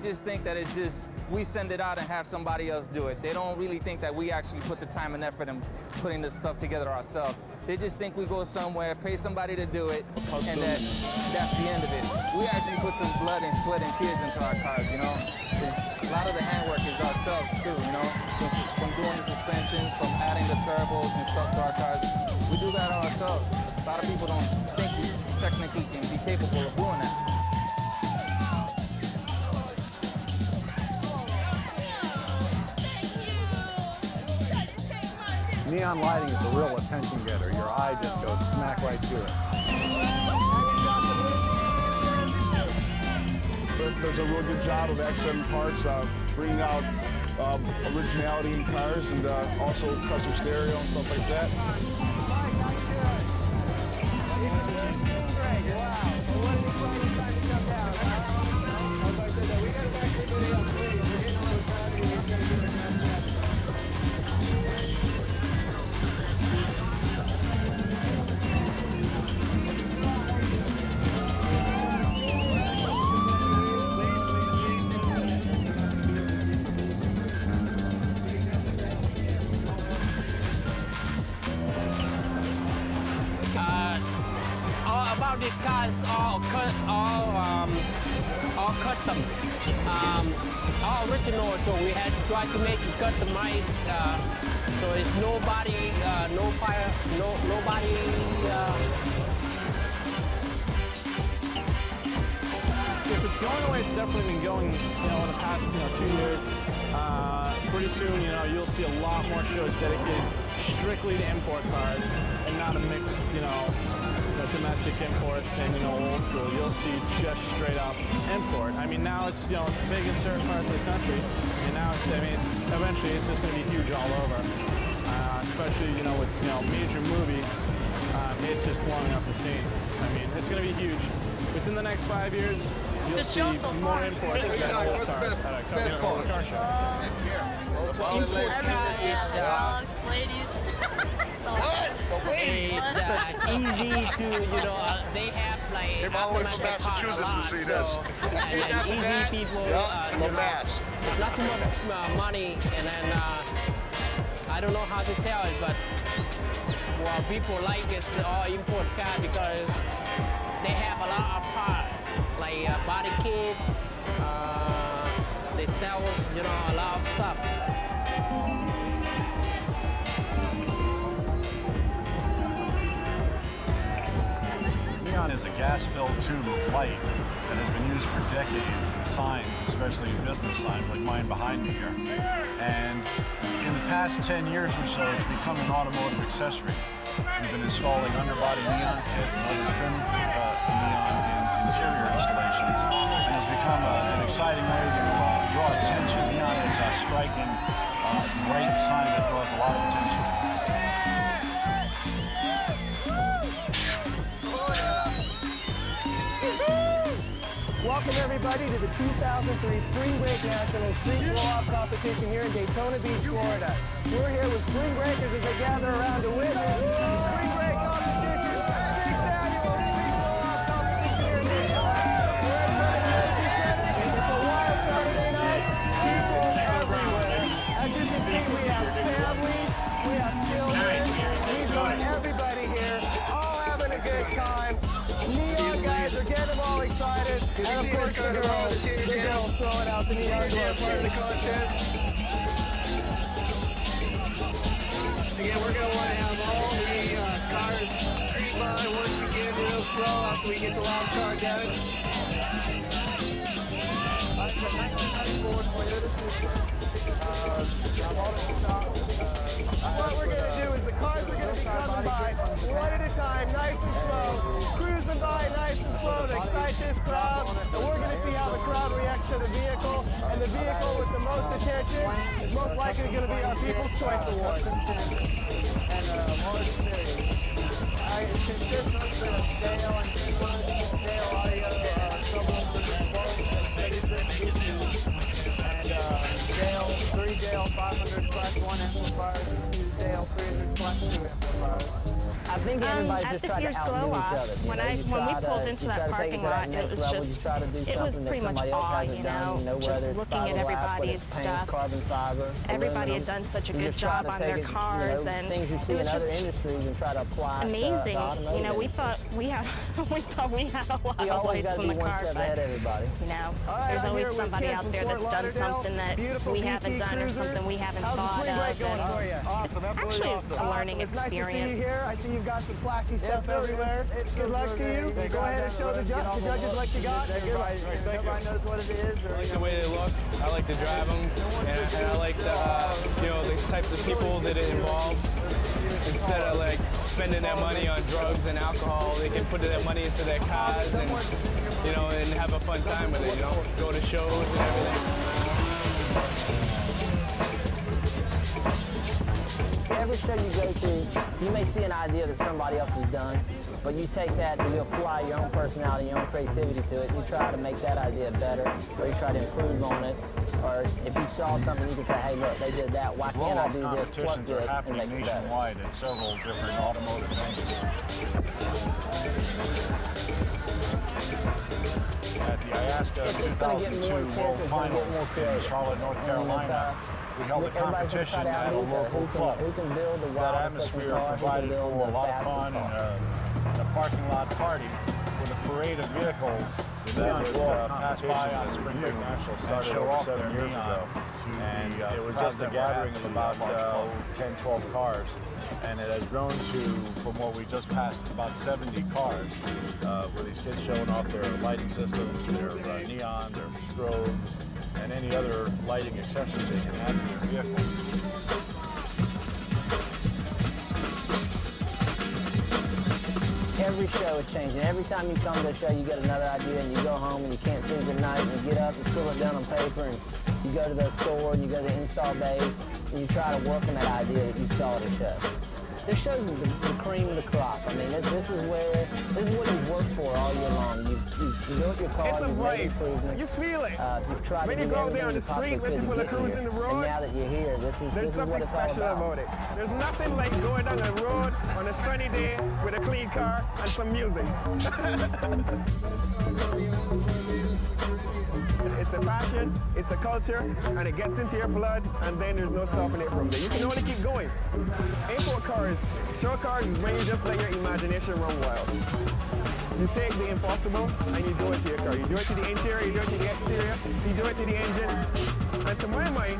Just think that it's just, we send it out and have somebody else do it. They don't really think that we actually put the time and effort in putting this stuff together ourselves. They just think we go somewhere, pay somebody to do it, and that's the end of it. We actually put some blood and sweat and tears into our cars, you know? A lot of the handwork is ourselves too, you know? From doing the suspension, from adding the turbos and stuff to our cars, we do that ourselves. A lot of people don't think we technically can be capable of doing that. Neon lighting is a real attention getter. Your eye just goes smack right to it. Does a real good job of accent parts, bringing out originality in cars, and also custom stereo and stuff like that. About this car is all custom, all original. So we had to try to make it customized. So it's nobody, no fire, nobody. If it's going away, it's definitely been going, in the past, 2 years. Pretty soon, you'll see a lot more shows dedicated strictly to import cars and not a mix, domestic imports and, old school. You'll see just straight up import. I mean, now it's, it's big in certain parts of the country, and now eventually it's just going to be huge all over. Especially, with, major movies, it's just blowing up the scene. I mean, it's going to be huge. Within the next 5 years, you'll see more imports than old cars at a car show. Dogs, ladies. It's easy to, they have like... Came all the way from Massachusetts to see this. And easy people, it's not too much money, and then I don't know how to tell it, but well, people like it all import car because they have a lot of parts, like body kit, they sell, a lot of stuff. Neon is a gas-filled tube of light that has been used for decades in signs, especially in business signs like mine behind me here. And in the past 10 years or so, it's become an automotive accessory. We've been installing underbody neon kits and other trim neon in interior installations, and it's become an exciting way to draw attention. Neon is a striking, bright sign that draws a lot of attention. Welcome everybody to the 2003 Spring Break National Street Blow-Off Competition here in Daytona Beach, Florida. We're here with Spring Breakers as they gather around to witness Spring Break Competition, 6th annual Street Blow-Off Competition here in Daytona. It's a wild Saturday night, people everywhere. As you can see, we have families, we have children, we've got everybody here, all having a good time. Neon guys are getting them all excited, and of course the girls throwing out the neon gloves part of the contest. Again, we're going to want to have all the cars creep by once again real slow after we get the last car done. It's a 1994 Toyota What we're going to do is the cars are going to be coming by one at a time, nice and slow, cruising by nice and slow to excite this crowd, and we're going to see how the crowd reacts to the vehicle, and the vehicle with the most attention is most likely going to be our People's Choice Award. And Morris Series. It consists of Dale and Dale audio, trouble with the boat, and Dale, 3 days. Dale 500/1 amplifiers and 2 Dale 300/2 amplifiers. I think everybody's At just this trying year's to outdo glow each off, other. when we pulled into that parking lot, it was just, it was pretty much awe, you know, just looking at everybody's stuff. Carbon fiber, everybody had done such a good job on their cars, and things you see it was in other just industries and try to apply. amazing. You know, we thought we had, we thought we had a lot of lights in the car, but you know, there's always somebody out there that's done something that we haven't done or something we haven't thought of. It's actually a learning experience. Nice to see you here. I see you've got some flashy stuff everywhere. Good luck to you. Go ahead and show the judges what you got. Everybody knows what it is. I like the way they look. I like to drive them, and I like the you know, the types of people that it involves. Instead of like spending their money on drugs and alcohol, they can put their money into their cars and you know, and have a fun time with it. You know, go to shows and everything. Every show you go to, you may see an idea that somebody else has done, but you take that and you apply your own personality, your own creativity to it, and you try to make that idea better, or you try to improve on it, or if you saw something, you can say, hey, look, they did that, why can't I do this, plus competitions this, are and make happening it better. nationwide at several different automotive venues. At the IASCA 2002 World Finals in Charlotte, North Carolina, we held a competition at a local club. That atmosphere provided for a lot of fun and a parking lot party with a parade of vehicles that would pass by on Spring Break National and show off their neon. And it was just a gathering of about 10, 12 cars. And it has grown to, from what we just passed, about 70 cars, where these kids showing off their lighting systems, their neon, their strobes, and any other lighting accessories they can add to their vehicles. Every show is changing. Every time you come to a show, you get another idea, and you go home and you can't sleep at night, and you get up and scribble it down on paper, and you go to the store and you go to the install bay, and you try to work on that idea that you saw at a show. This shows the cream of the crop. I mean, this is what you've worked for all year long. You've built your car, you've made improvements. You feel it. You've tried when to you do go there on everything the street, when people are cruising the road, and now that you're here, this is what something it's all special about it. There's nothing like going down the road on a sunny day with a clean car and some music. It's a passion, it's a culture, and it gets into your blood, and then there's no stopping it from there. You can only keep going. Import cars, show cars is when you just let your imagination run wild. You take the impossible and you do it to your car. You do it to the interior, you do it to the exterior, you do it to the engine. And to my mind,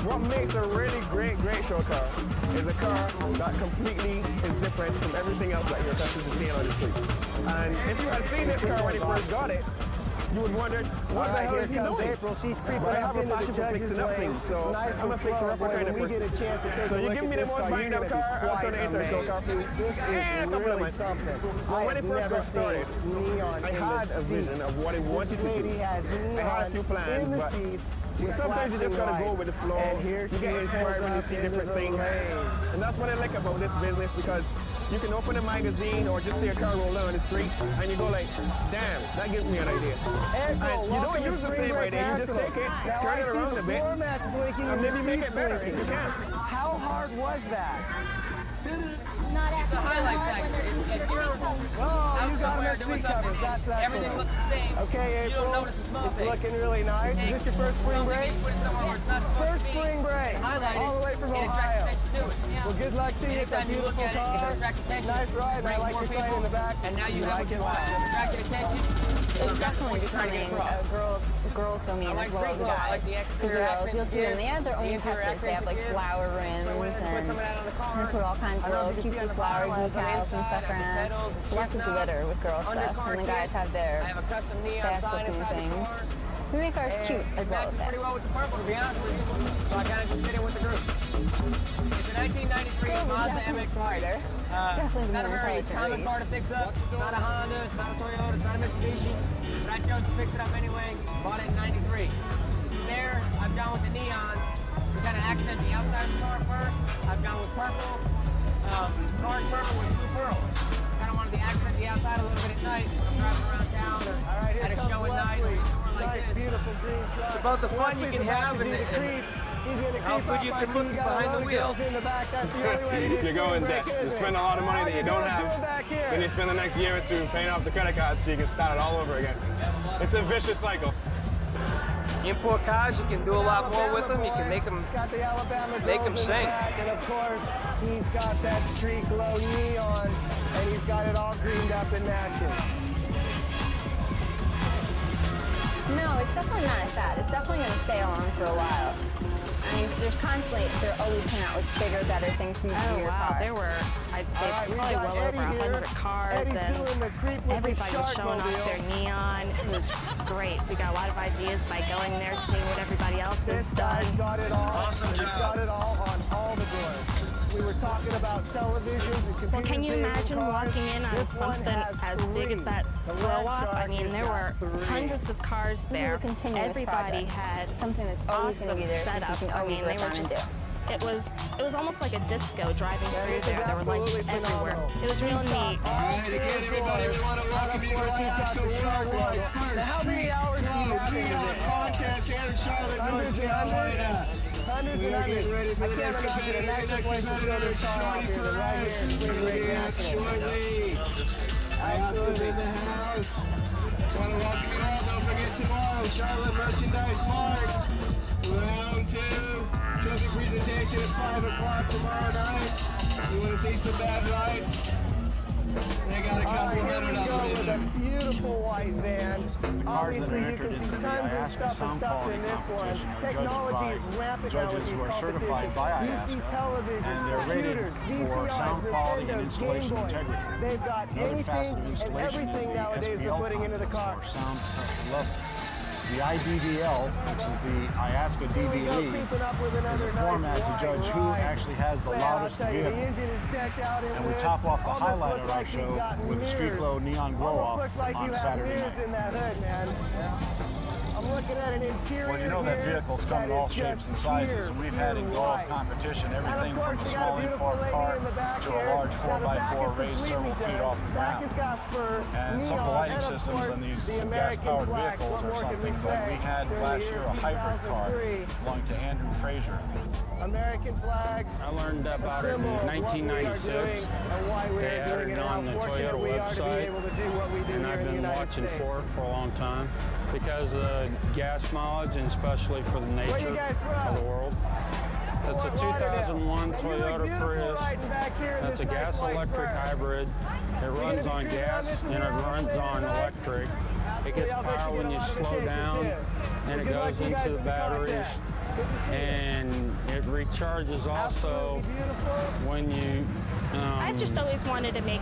what makes a really great show car is a car that completely is different from everything else that you're accustomed to seeing on the street. And if you had seen this car when you first got it, you would wonder, what the hell is he doing? April. She's creeping But I have a passion for fixing up things, so nice I'm a fixer-upper kind of person. Get a chance to take So you give me the most banged up car, I'll turn it into a show car for you. This is really something. Well, when it first got started, I had a vision of what I wanted to do. I had a few plans, but sometimes you just gotta go with the flow. You get inspired when you see different things. And that's what I like about this business, because you can open a magazine or just see a car roll down the street and you go like, damn, that gives me an idea. And you don't use the same idea, you just take it, turn it around a bit, and maybe make it better if you can. How hard was that? Not actually the highlight factor. If you're out somewhere doing something, everything looks the same. Okay, April, you don't notice the small it's things. looking really nice. Is this your first spring break? First spring break, all the way from Ohio. Well, good luck to you. It's a beautiful car. Nice ride. I like your sign in the back. And now you like it. Attracted attention. It's definitely becoming a girls domain as well as guys. Because girls, you'll see them, they have their own touches. They have like flower rims and they put all kinds of little cutesy flower decals and stuff around. Lots of glitter with girl stuff. And the guys have their fast looking things. We make ours cute as well as that. Pretty well with the purple, to be honest with you. So I kind of just fit in with the group. It's a 1993 Mazda MX-5. Not a very common car to fix up. It's not a Honda, it's not a Toyota, it's not a Mitsubishi. But I chose to fix it up anyway. Bought it in 93. From there, I've gone with the neons to kind of accent the outside of the car first. I've gone with purple. Car's purple with blue pearls. Kind of wanted to accent the outside a little bit at night. I'm driving around town or at a show at night. Nice, beautiful green truck. It's about the fun you can have. And how good you can look behind the wheel. You go in debt. You spend a lot of money that you don't have. Then you spend the next year or two paying off the credit card so you can start it all over again. It's a vicious cycle. Import cars, you can do a lot more with them. You can make them sing. And of course, he's got that street glow neon, and he's got it all greened up and matching. No, it's definitely not as bad. It's definitely going to stay on for a while. I mean, they're always coming out with bigger, better things from your car. There were, I'd say, probably well over 100 cars, and everybody was showing off their neon. It was great. We got a lot of ideas by going there, seeing what everybody else has done. Got it all. Awesome job. He's got it all on all the doors. We were talking about televisions and computers. Well, can you imagine walking in on something as big as that blow-up? I mean, there were hundreds of cars there. Everybody had something that's awesome setups. I mean, they were just, it was almost like a disco driving through there. There were lights everywhere. It was real neat. All right, again, everybody, we want to welcome you to Alaska. How many hours do you have in today? Contest here in Charlotte, North Carolina. Hundreds and hundreds. Ready for the next competitor. Next competitor, Shorty Perez. Shortly. Alaska's in the house. Want to welcome you all. Don't forget tomorrow, Charlotte Merchandise Mart. Round 2. Trophy presentation at 5 o'clock tomorrow night. You want to see some bad rides? They got a couple hundred of them in there. Beautiful white van. Obviously, you can see tons of stuff in this one. Technology is rampant now with these competitions. You see televisions, computers, VCRs, Nintendo, Game Boys. They've got anything and everything nowadays they're putting into the car. Sound pressure level. The IDVL, which is the IASCA DVE, is a format to judge who actually has the loudest vehicle. And we top off the highlight of our show with a street glow neon glow off on Saturday night. I'm looking at an interior. Well, you know that vehicles come in all shapes and sizes, and we've had in golf competition everything from a small import car to a large 4x4 raised several feet off the ground. And some of the lighting systems on these gas-powered vehicles are something, but we had last year a hybrid car belonging to Andrew Fraser. American flags. I learned about it in 1996. They had it on the Toyota website, and I've been watching for it for a long time because of the gas mileage and especially for the nature of the world. It's a 2001 Toyota Prius. That's a gas-electric hybrid. It runs on gas and it runs on electric. It gets power when you slow down, and it goes into the batteries. And it recharges also when you I've just always wanted to make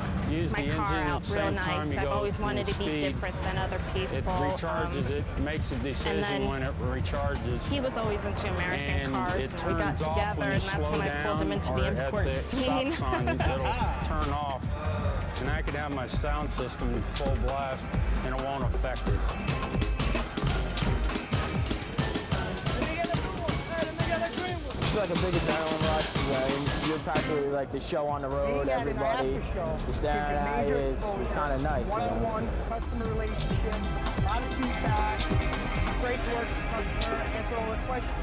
my car out real nice. I've always wanted to be different than other people. It recharges, it makes a decision when it recharges. He was always into American cars, and we got together, and that's when I pulled him into the import scene. Stop sign, it'll turn off, and I could have my sound system full blast, and it won't affect it. Like a big adrenaline rush where you're practically like the show on the road, everybody, the staring at you, it's kind of nice. One-on-one customer relationship, a lot of feedback, great work with customer, and so a question,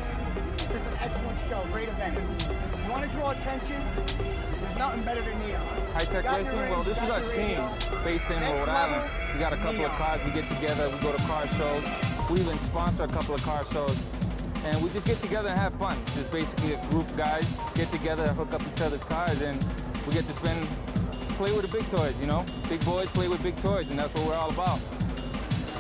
it's an excellent show, great event. You want to draw attention, there's nothing better than neon. High-tech racing, well, this is our team based in Rhode Island. We got a couple of cars, we get together, we go to car shows. We even sponsor a couple of car shows. And we just get together and have fun. Just basically a group of guys get together, hook up each other's cars, and we get to play with the big toys, you know? Big boys play with big toys, and that's what we're all about.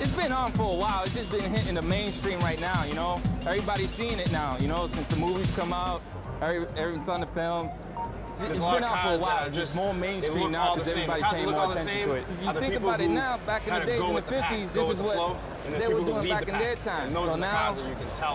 It's been on for a while. It's just been hitting the mainstream right now, you know? Everybody's seeing it now, you know? Since the movies come out, everyone's on the films. It's been out for a while. It's just more mainstream now because everybody's paying more attention to it. If you think about it now, back in the days in the 50s, this is what they were doing back in their time. So now,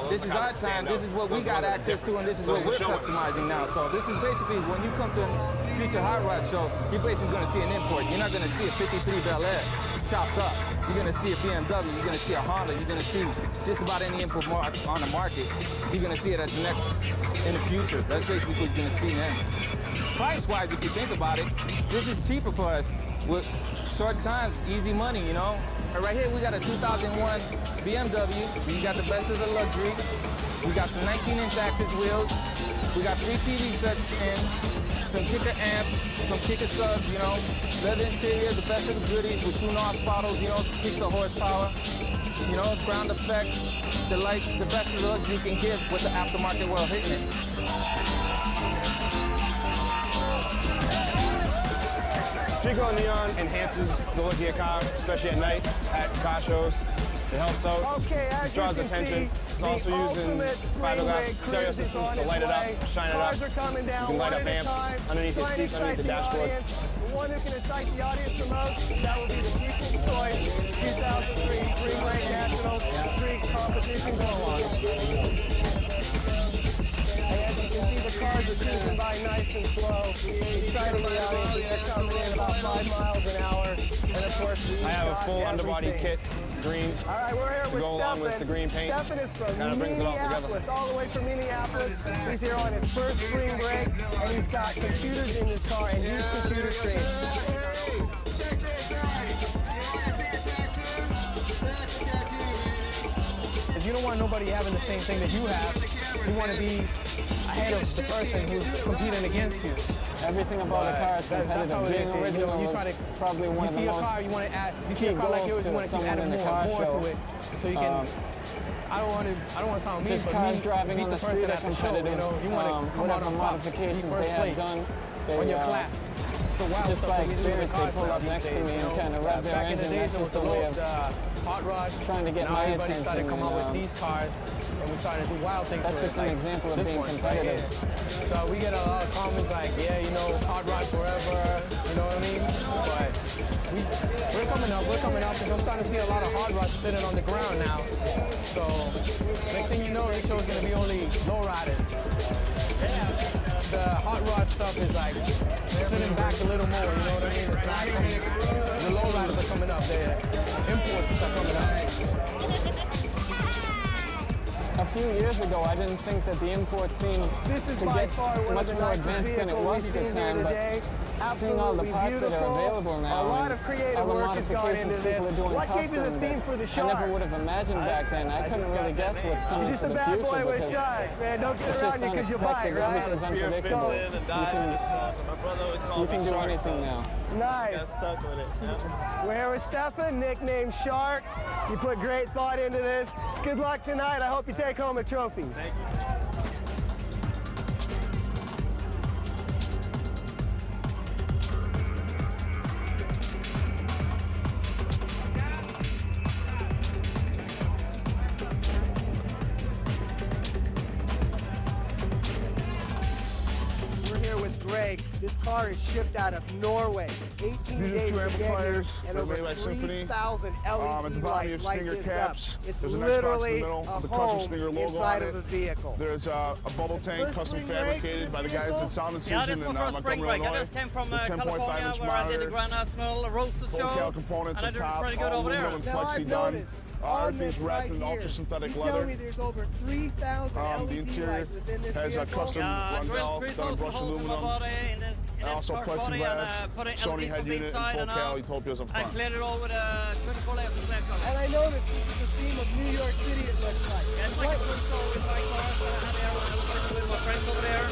this is our time, this is what we got access to, and this is what we're customizing now. So this is basically, when you come to a Future Hot Rod show, you're basically going to see an import. You're not going to see a 53 Bel Air chopped up. You're going to see a BMW, you're going to see a Honda, you're going to see just about any import on the market. You're going to see it at the next, in the future. That's basically what you're going to see then. Price-wise, if you think about it, this is cheaper for us. With short times, easy money, you know? And right here, we got a 2001 BMW. You got the best of the luxury. We got some 19-inch axis wheels. We got 3 TV sets in, some kicker amps, some kicker subs, you know, leather interior, the best of the goodies with 2 NOS bottles, you know, to keep the horsepower. You know, ground effects, the lights, the best of the looks you can give with the aftermarket world hitting it. Street glow neon enhances the look of your car, especially at night at car shows. It helps out, it draws attention. It's also using fiberglass stereo systems to light it up, shine it up. You can light up amps underneath your seats, underneath the dashboard. The one who can excite the audience the most, that will be the People's Choice 2003 Spring Break National Street Competition Go-Along. As you can see, the cars are cruising by nice and slow, exciting the audience. They're coming in about 5 miles an hour. And of course, I have a full underbody kit, green, to go along with the green paint. Stephen is from Kind of brings it all together. all the way from Minneapolis. He's here on his first spring break, and he's got computers in his car and huge computer screens. Check this out. You want to see a tattoo? That's a tattoo, man. You don't want nobody having the same thing that you have. You want to be ahead of the person who's competing against you. Everything about a car is competitive. Being original you is probably one of the most car, you want to add, you see a car like yours, you want to keep adding more to it, so you can. I don't want to sound mean, just but cars driving on the street are competitive. You know, you want to come out whatever on modifications top, they have done. on your class. Just by experience, they pull up next to me and kind of rev their engine. That's just a way of hot rods, trying to get my attention. Started to come out with these cars, and we started to do wild things. That's just an example of being competitive. So we get a lot of comments like, yeah, you know, hot rod forever, you know what I mean? But we're coming up, because I'm starting to see a lot of hot rods sitting on the ground now. So next thing you know, this show's gonna be only low riders. The hot rod stuff is like sitting back a little more, you know what I mean? It's not coming, the low riders are coming up, the imports are coming up. A few years ago, I didn't think that the import scene could get much more advanced than it was at the time, but seeing all the parts that are available now, all the modifications people are doing custom, I never would have imagined back then. I couldn't really guess what's coming for the future because it's just unexpected. Everything's unpredictable. You can do anything now. Nice. We're here with Stefan, nicknamed Shark. You put great thought into this. Good luck tonight. I hope you take home a trophy. Thank you. This car is shipped out of Norway. 18 days to get here, and over 3,000 LED lights light this up. It's literally a home inside of the vehicle. There's a bubble tank custom fabricated by the guys at Sound Decision in Montgomery, Illinois. I just came from California where I did the Grand National Roadster show. Components and I did pretty good over there. Plexi done. Everything's wrapped in ultra-synthetic leather. Me there's over 3,000 LED the interior lights within this has a custom rundell done in brushed aluminum. And also plexiglass, Sony head unit, and full cal Utopias up front. I cleared it all with a critical layer of And I noticed this is the theme of New York City, it looks like. Yeah, it's like a control with my car that I had there when I was working with my friends over there.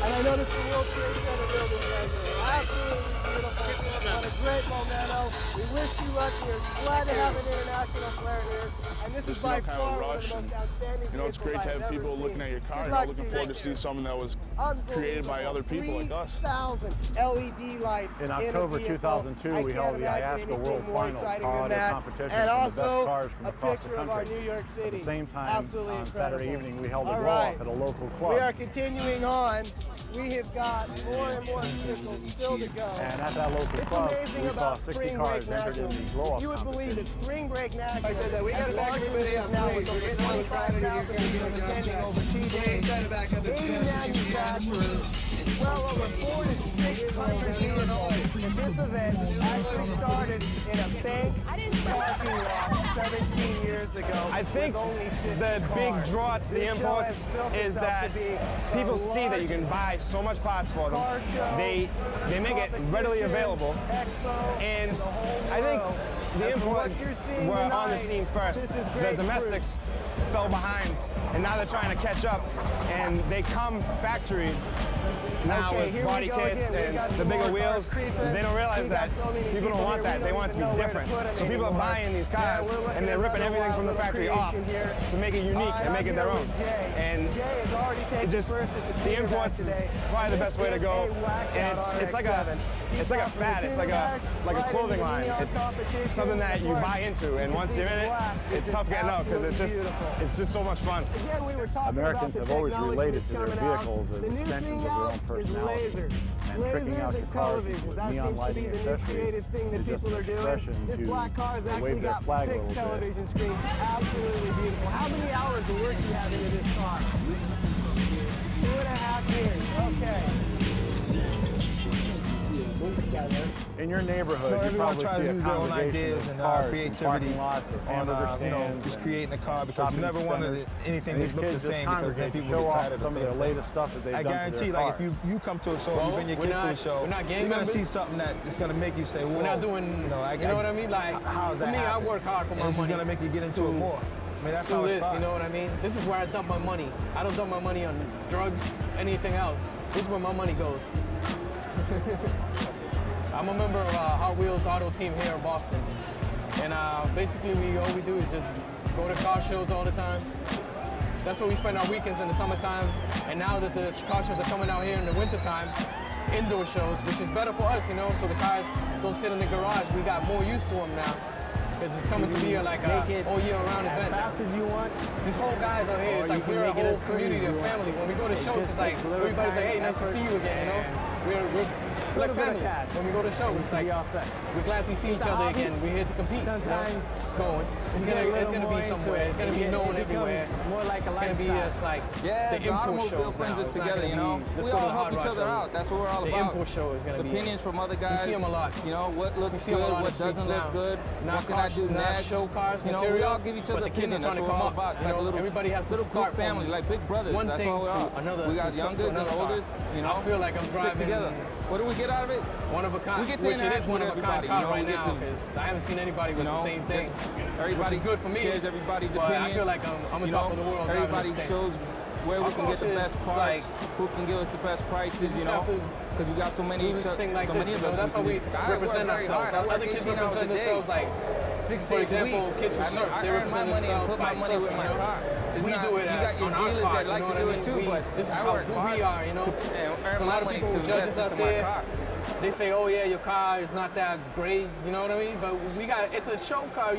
And I noticed the World Trade Center building right here. Absolutely beautiful. What a great memento. We wish you luck. We're glad to have an international flair here. And this is by far one of the most outstanding You know, it's great to have people looking at your car. You know, looking forward to see something that was created by other people like us. 3,000 LED lights. In October 2002, we held the IASCA World Finals car auto competition and for the best also cars from a across the picture of our country. New York City. At the same time, Absolutely on incredible. Saturday evening, we held a All draw-off right. at a local club. We are continuing on. We have got more and more vehicles still to go. And at that local club, we saw 60 cars entered in the blow-off You would believe competition. that Spring Break National, I said that we got a large video now with over 25,000 vehicles attending over 2 days. 80 manufacturers, well over 4 to 600 vehicles. And this event actually started in a bank parking lot 17 years ago. I think the big draw to the imports is that people see that you can buy so much parts for them. They make it readily available, and I think the imports were on the scene first. The domestics fell behind, and now they're trying to catch up, and they come factory now with body kits and the bigger wheels. They don't realize that people don't want that. They want it to be different. So people are buying these cars and they're ripping everything from the factory off to make it unique and make it their own. And it just, the imports is probably the best way to go. And it's like a fad. It's like a clothing line. It's something that you buy into, and once you're in it, it's tough getting out because it's just so much fun. Americans have always related to their vehicles as extensions of their own personality. And tricking out your cars with neon lighting accessories is just an expression to wave their flag a little bit. Absolutely beautiful. How many hours of work do you have into this car? 2.5 years. Okay. In your neighborhood, so you everyone probably tries see to use their own ideas and creativity on just creating a car, because you never wanted anything to look the same, because then people get tired of the same latest stuff that they've I done guarantee, like if you come to a show, you bring your kids to a show, you're gonna see something that is gonna make you say, "Whoa!" We're not doing, you know what I mean? Like, how's that for me, happen? I work hard for my money. This is gonna make you get into it more. I mean, that's how it starts. You know what I mean? This is where I dump my money. I don't dump my money on drugs, anything else. This is where my money goes. I'm a member of Hot Wheels Auto Team here in Boston. And basically, all we do is just go to car shows all the time. That's where we spend our weekends in the summertime. And now that the car shows are coming out here in the wintertime, indoor shows, which is better for us, you know, so the cars don't sit in the garage. We got more used to them now, because it's coming to be like a all year round event. As fast as you want. These whole guys are here. It's like we're a whole community of family. When we go to shows, it's like everybody's like, hey, nice to see you again, you know? We're like family. When we go to shows, it's like we're glad to see each other again. We're here to compete. Sometimes it's going. It's gonna be somewhere. It's gonna be known everywhere. It's gonna be just like the import shows brings now. us together, you know. Let's We go to all the help hard each rock other shows. out. That's what we're all about. The import show is gonna be opinions from other guys. You see them a lot. You know what looks see them good, a lot what on the doesn't streets look now. good. Not What can I do not next? show cars, You know, material. we all give each other but the kids are opinions. trying to That's come what up. we're all about. You know, Like everybody has to little start group family, from like big brothers. one That's thing all we are. to another. We got to youngers and another car. olders. You know, I feel like I'm stick driving together. What do we get out of it? One of a kind. We get to Which it interact is one with of a kind everybody, car you know, right we get now, to- because I haven't seen anybody with You the know, same thing. Everybody which is good for me. shares everybody's but opinion. I feel like I'm on You top know, of the world. driving Everybody this thing. shows where we Our can get the culture best is parts, like, who can give us the best prices, we you just know, have to because we got so many, do this thing like so this, many you of know, us. that's how we represent ourselves. Other kids represent themselves like, 6 for days a example, week. kids who surf, they I earn represent my money and themselves put by my money with surfing, my you know? car. It's We not- do it you as got your on our dealers cars, that you like know to what I do mean? it too, but This is I how work who hard we are, you know? to earn So a my lot of money people to who judge invest us out into my there, car. they say, oh yeah, your car is not that great, you know what I mean? But it's a show car.